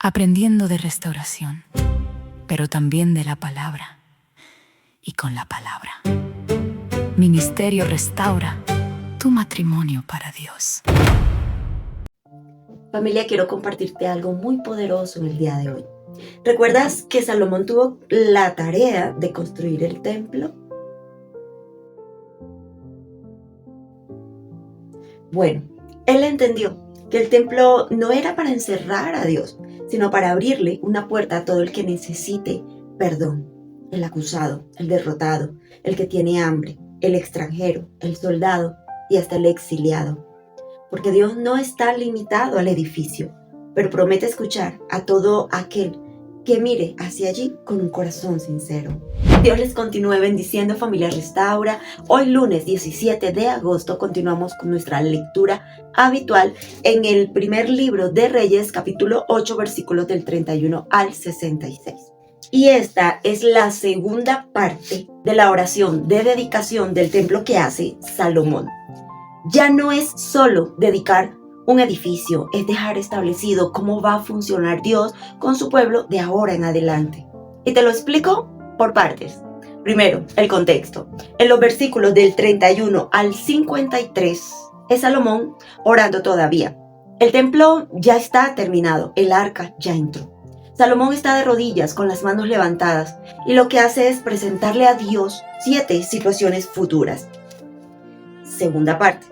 aprendiendo de restauración, pero también de la palabra y con la palabra. Ministerio Restaura, tu matrimonio para Dios. Familia, quiero compartirte algo muy poderoso en el día de hoy. ¿Recuerdas que Salomón tuvo la tarea de construir el templo? Bueno, él entendió que el templo no era para encerrar a Dios, sino para abrirle una puerta a todo el que necesite perdón. El acusado, el derrotado, el que tiene hambre, el extranjero, el soldado y hasta el exiliado. Porque Dios no está limitado al edificio, pero promete escuchar a todo aquel que mire hacia allí con un corazón sincero. Dios les continúe bendiciendo, familia Restaura. Hoy lunes 17 de agosto continuamos con nuestra lectura habitual en el primer libro de Reyes, capítulo 8, versículos del 31 al 66. Y esta es la segunda parte de la oración de dedicación del templo que hace Salomón. Ya no es solo dedicar un edificio, es dejar establecido cómo va a funcionar Dios con su pueblo de ahora en adelante. Y te lo explico por partes. Primero, el contexto. En los versículos del 31 al 53 es Salomón orando todavía. El templo ya está terminado, el arca ya entró. Salomón está de rodillas con las manos levantadas y lo que hace es presentarle a Dios 7 situaciones futuras. Segunda parte.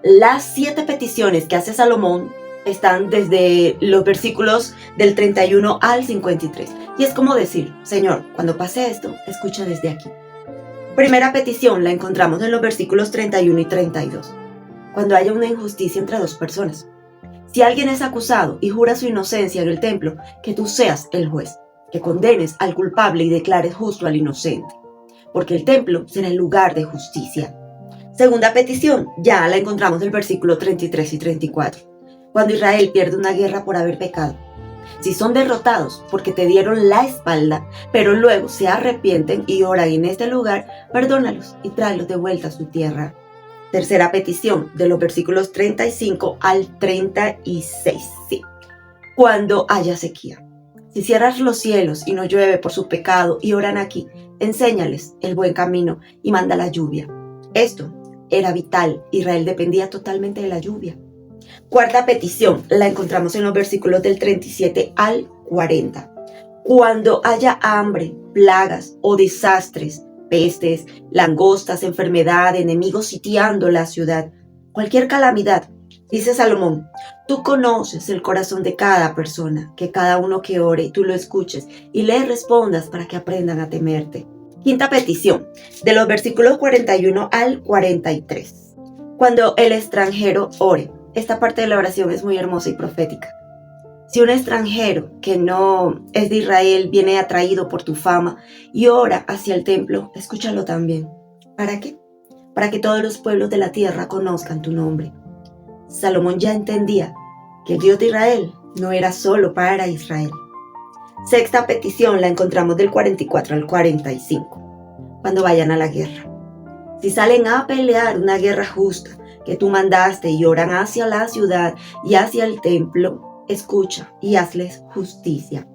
Las 7 peticiones que hace Salomón están desde los versículos del 31 al 53. Y es como decir, Señor, cuando pase esto, escucha desde aquí. Primera petición la encontramos en los versículos 31 y 32. Cuando haya una injusticia entre dos personas. Si alguien es acusado y jura su inocencia en el templo, que tú seas el juez, que condenes al culpable y declares justo al inocente. Porque el templo será el lugar de justicia. Segunda petición, ya la encontramos en el versículo 33 y 34. Cuando Israel pierde una guerra por haber pecado. Si son derrotados porque te dieron la espalda, pero luego se arrepienten y oran en este lugar, perdónalos y tráelos de vuelta a su tierra. Tercera petición, de los versículos 35 al 36. Sí. Cuando haya sequía. Si cierras los cielos y no llueve por su pecado y oran aquí, enséñales el buen camino y manda la lluvia. Esto era vital. Israel dependía totalmente de la lluvia. Cuarta petición, la encontramos en los versículos del 37 al 40. Cuando haya hambre, plagas o desastres, pestes, langostas, enfermedad, enemigos sitiando la ciudad, cualquier calamidad, dice Salomón, tú conoces el corazón de cada persona, que cada uno que ore, tú lo escuches y le respondas para que aprendan a temerte. Quinta petición, de los versículos 41 al 43. Cuando el extranjero ore. Esta parte de la oración es muy hermosa y profética. Si un extranjero que no es de Israel viene atraído por tu fama y ora hacia el templo, escúchalo también. ¿Para qué? Para que todos los pueblos de la tierra conozcan tu nombre. Salomón ya entendía que el Dios de Israel no era solo para Israel. Sexta petición la encontramos del 44 al 45. Cuando vayan a la guerra. Si salen a pelear una guerra justa que tú mandaste y oran hacia la ciudad y hacia el templo, escucha y hazles justicia.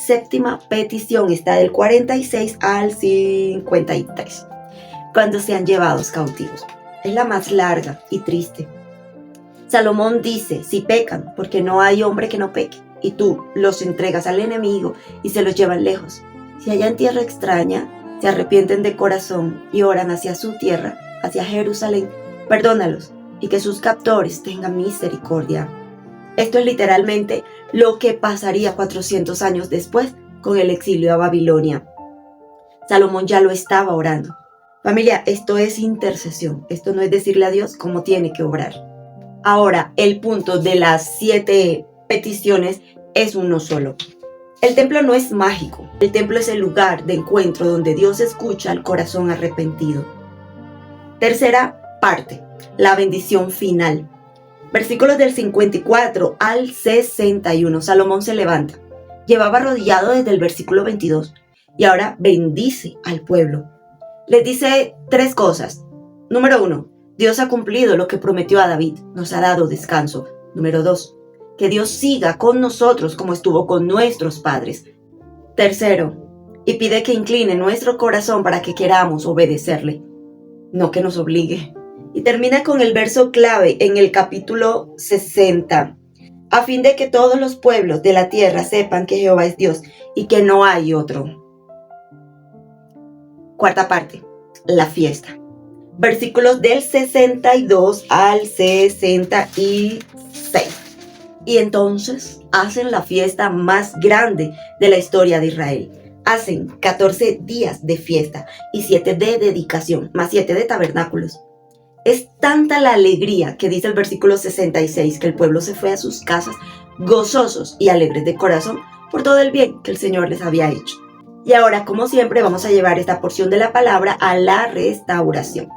Séptima petición está del 46 al 53. Cuando sean llevados cautivos. Es la más larga y triste. Salomón dice, si pecan, porque no hay hombre que no peque, y tú los entregas al enemigo y se los llevan lejos. Si allá en tierra extraña, se arrepienten de corazón y oran hacia su tierra, hacia Jerusalén, perdónalos y que sus captores tengan misericordia. Esto es literalmente lo que pasaría 400 años después con el exilio a Babilonia. Salomón ya lo estaba orando. Familia, esto es intercesión. Esto no es decirle a Dios cómo tiene que obrar. Ahora, el punto de las 7 peticiones es uno solo. El templo no es mágico. El templo es el lugar de encuentro donde Dios escucha al corazón arrepentido. Tercera parte, la bendición final. Versículos del 54 al 61. Salomón se levanta. Llevaba arrodillado desde el versículo 22 y ahora bendice al pueblo. Les dice 3 cosas. Número 1, Dios ha cumplido lo que prometió a David, nos ha dado descanso. Número 2, que Dios siga con nosotros como estuvo con nuestros padres. Tercero, y pide que incline nuestro corazón para que queramos obedecerle, no que nos obligue. Y termina con el verso clave en el capítulo 60. A fin de que todos los pueblos de la tierra sepan que Jehová es Dios y que no hay otro. Cuarta parte, la fiesta. Versículos del 62 al 66. Y entonces hacen la fiesta más grande de la historia de Israel. Hacen 14 días de fiesta y 7 de dedicación, más 7 de tabernáculos. Es tanta la alegría que dice el versículo 66 que el pueblo se fue a sus casas gozosos y alegres de corazón por todo el bien que el Señor les había hecho. Y ahora, como siempre, vamos a llevar esta porción de la palabra a la restauración.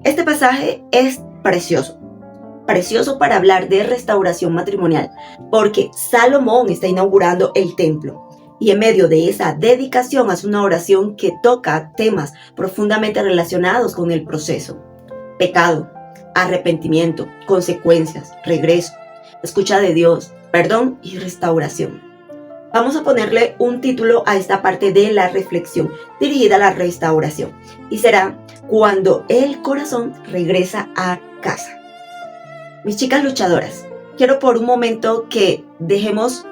Este pasaje es precioso para hablar de restauración matrimonial, porque Salomón está inaugurando el templo y en medio de esa dedicación hace una oración que toca temas profundamente relacionados con el proceso. Pecado, arrepentimiento, consecuencias, regreso, escucha de Dios, perdón y restauración. Vamos a ponerle un título a esta parte de la reflexión dirigida a la restauración y será cuando el corazón regresa a casa. Mis chicas luchadoras, quiero por un momento que dejemos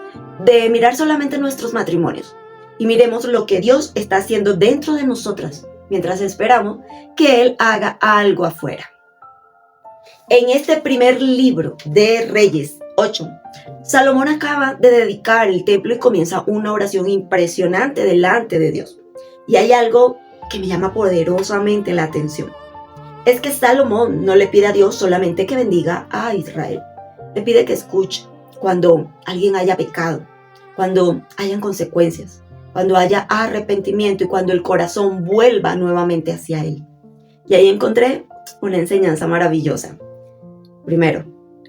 de mirar solamente nuestros matrimonios y miremos lo que Dios está haciendo dentro de nosotras mientras esperamos que Él haga algo afuera. En este primer libro de Reyes 8, Salomón acaba de dedicar el templo y comienza una oración impresionante delante de Dios. Y hay algo que me llama poderosamente la atención. Es que Salomón no le pide a Dios solamente que bendiga a Israel. Le pide que escuche cuando alguien haya pecado, cuando hayan consecuencias, cuando haya arrepentimiento y cuando el corazón vuelva nuevamente hacia Él. Y ahí encontré una enseñanza maravillosa. Primero,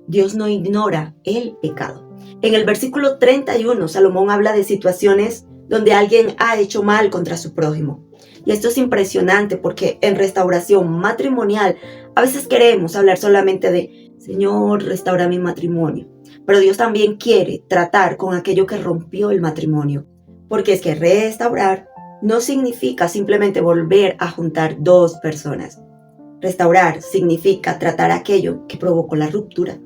Dios no ignora el pecado. En el versículo 31, Salomón habla de situaciones donde alguien ha hecho mal contra su prójimo. Y esto es impresionante porque en restauración matrimonial a veces queremos hablar solamente de Señor, restaura mi matrimonio. Pero Dios también quiere tratar con aquello que rompió el matrimonio. Porque es que restaurar no significa simplemente volver a juntar dos personas. Restaurar significa tratar aquello que provocó la ruptura.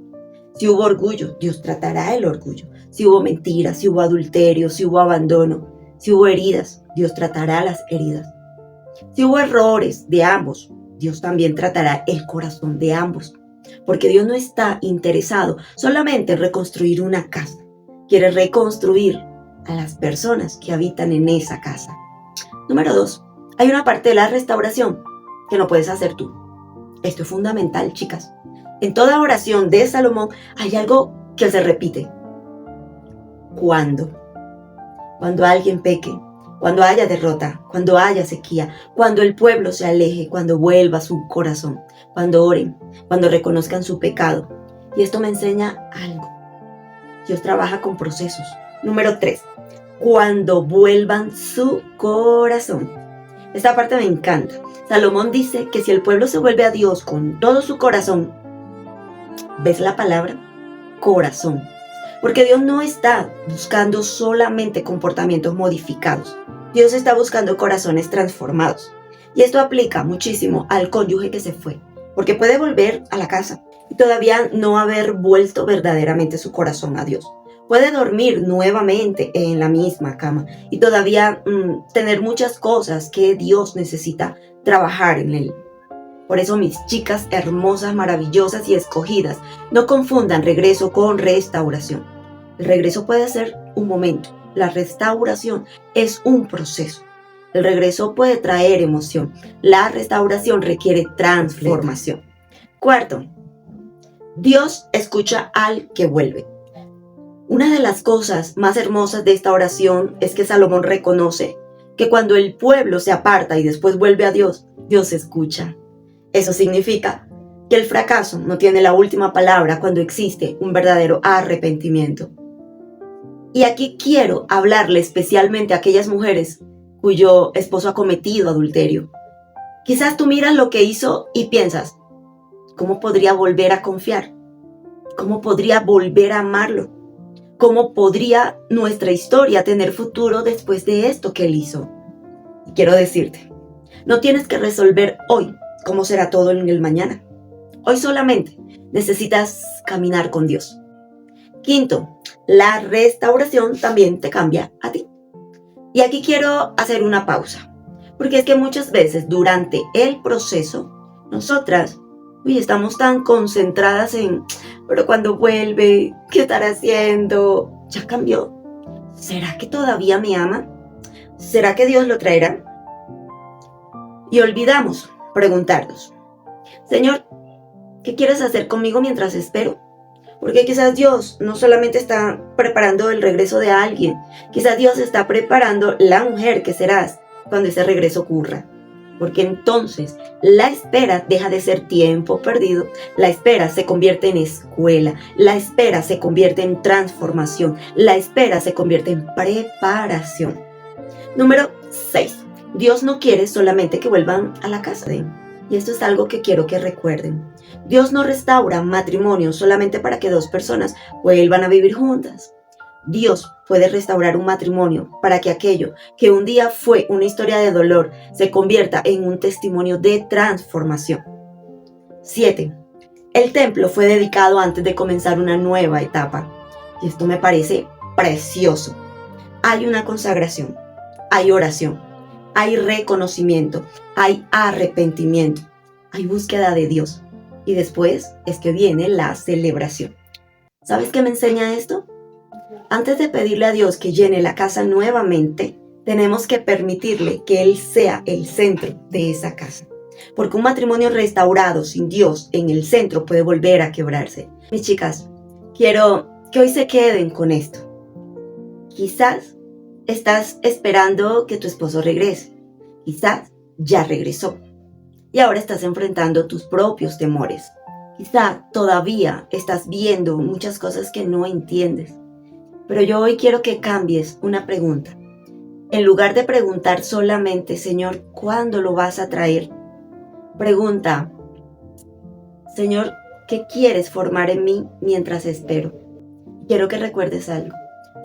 Si hubo orgullo, Dios tratará el orgullo. Si hubo mentiras, si hubo adulterio, si hubo abandono, si hubo heridas, Dios tratará las heridas. Si hubo errores de ambos, Dios también tratará el corazón de ambos. Porque Dios no está interesado solamente en reconstruir una casa. Quiere reconstruir a las personas que habitan en esa casa. Número 2. Hay una parte de la restauración que no puedes hacer tú. Esto es fundamental, chicas. En toda oración de Salomón hay algo que se repite. ¿Cuándo? Cuando alguien peque, cuando haya derrota, cuando haya sequía, cuando el pueblo se aleje, cuando vuelva a su corazón, cuando oren, cuando reconozcan su pecado. Y esto me enseña algo. Dios trabaja con procesos. Número 3. Cuando vuelvan su corazón. Esta parte me encanta. Salomón dice que si el pueblo se vuelve a Dios con todo su corazón, ¿ves la palabra? Corazón. Porque Dios no está buscando solamente comportamientos modificados. Dios está buscando corazones transformados. Y esto aplica muchísimo al cónyuge que se fue. Porque puede volver a la casa y todavía no haber vuelto verdaderamente su corazón a Dios. Puede dormir nuevamente en la misma cama y todavía tener muchas cosas que Dios necesita trabajar en él. Por eso, mis chicas hermosas, maravillosas y escogidas, no confundan regreso con restauración. El regreso puede ser un momento. La restauración es un proceso. El regreso puede traer emoción. La restauración requiere transformación. Cuarto, Dios escucha al que vuelve. Una de las cosas más hermosas de esta oración es que Salomón reconoce que cuando el pueblo se aparta y después vuelve a Dios, Dios escucha. Eso significa que el fracaso no tiene la última palabra cuando existe un verdadero arrepentimiento. Y aquí quiero hablarle especialmente a aquellas mujeres cuyo esposo ha cometido adulterio. Quizás tú miras lo que hizo y piensas, ¿cómo podría volver a confiar? ¿Cómo podría volver a amarlo? ¿Cómo podría nuestra historia tener futuro después de esto que Él hizo? Y quiero decirte, no tienes que resolver hoy cómo será todo en el mañana. Hoy solamente necesitas caminar con Dios. Quinto, la restauración también te cambia a ti. Y aquí quiero hacer una pausa, porque es que muchas veces durante el proceso, nosotras estamos tan concentradas en, pero cuando vuelve, ¿qué estará haciendo? ¿Ya cambió? ¿Será que todavía me ama? ¿Será que Dios lo traerá? Y olvidamos preguntarnos, Señor, ¿qué quieres hacer conmigo mientras espero? Porque quizás Dios no solamente está preparando el regreso de alguien, quizás Dios está preparando la mujer que serás cuando ese regreso ocurra. Porque entonces la espera deja de ser tiempo perdido, la espera se convierte en escuela, la espera se convierte en transformación, la espera se convierte en preparación. Número 6. Dios no quiere solamente que vuelvan a la casa de Él. Y esto es algo que quiero que recuerden. Dios no restaura matrimonio solamente para que dos personas vuelvan a vivir juntas. Dios puede restaurar un matrimonio para que aquello que un día fue una historia de dolor se convierta en un testimonio de transformación. 7. El templo fue dedicado antes de comenzar una nueva etapa. Y esto me parece precioso. Hay una consagración, hay oración, hay reconocimiento, hay arrepentimiento, hay búsqueda de Dios. Y después es que viene la celebración. ¿Sabes qué me enseña esto? Antes de pedirle a Dios que llene la casa nuevamente, tenemos que permitirle que Él sea el centro de esa casa. Porque un matrimonio restaurado sin Dios en el centro puede volver a quebrarse. Mis chicas, quiero que hoy se queden con esto. Quizás estás esperando que tu esposo regrese. Quizás ya regresó. Y ahora estás enfrentando tus propios temores. Quizá todavía estás viendo muchas cosas que no entiendes. Pero yo hoy quiero que cambies una pregunta. En lugar de preguntar solamente, Señor, ¿cuándo lo vas a traer? Pregunta, Señor, ¿qué quieres formar en mí mientras espero? Quiero que recuerdes algo.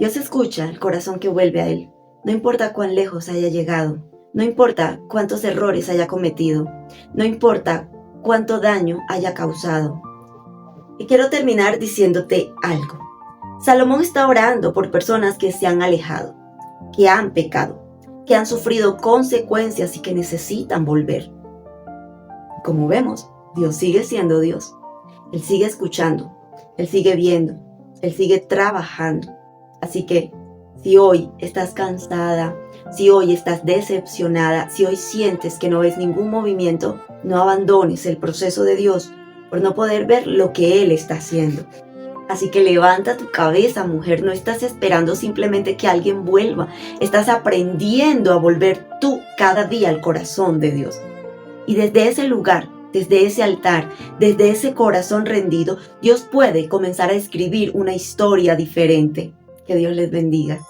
Dios escucha el corazón que vuelve a Él. No importa cuán lejos haya llegado. No importa cuántos errores haya cometido. No importa cuánto daño haya causado. Y quiero terminar diciéndote algo. Salomón está orando por personas que se han alejado, que han pecado, que han sufrido consecuencias y que necesitan volver. Como vemos, Dios sigue siendo Dios. Él sigue escuchando, Él sigue viendo, Él sigue trabajando. Así que si hoy estás cansada, si hoy estás decepcionada, si hoy sientes que no ves ningún movimiento, no abandones el proceso de Dios por no poder ver lo que Él está haciendo. Así que levanta tu cabeza, mujer, no estás esperando simplemente que alguien vuelva, estás aprendiendo a volver tú cada día al corazón de Dios. Y desde ese lugar, desde ese altar, desde ese corazón rendido, Dios puede comenzar a escribir una historia diferente. Que Dios les bendiga.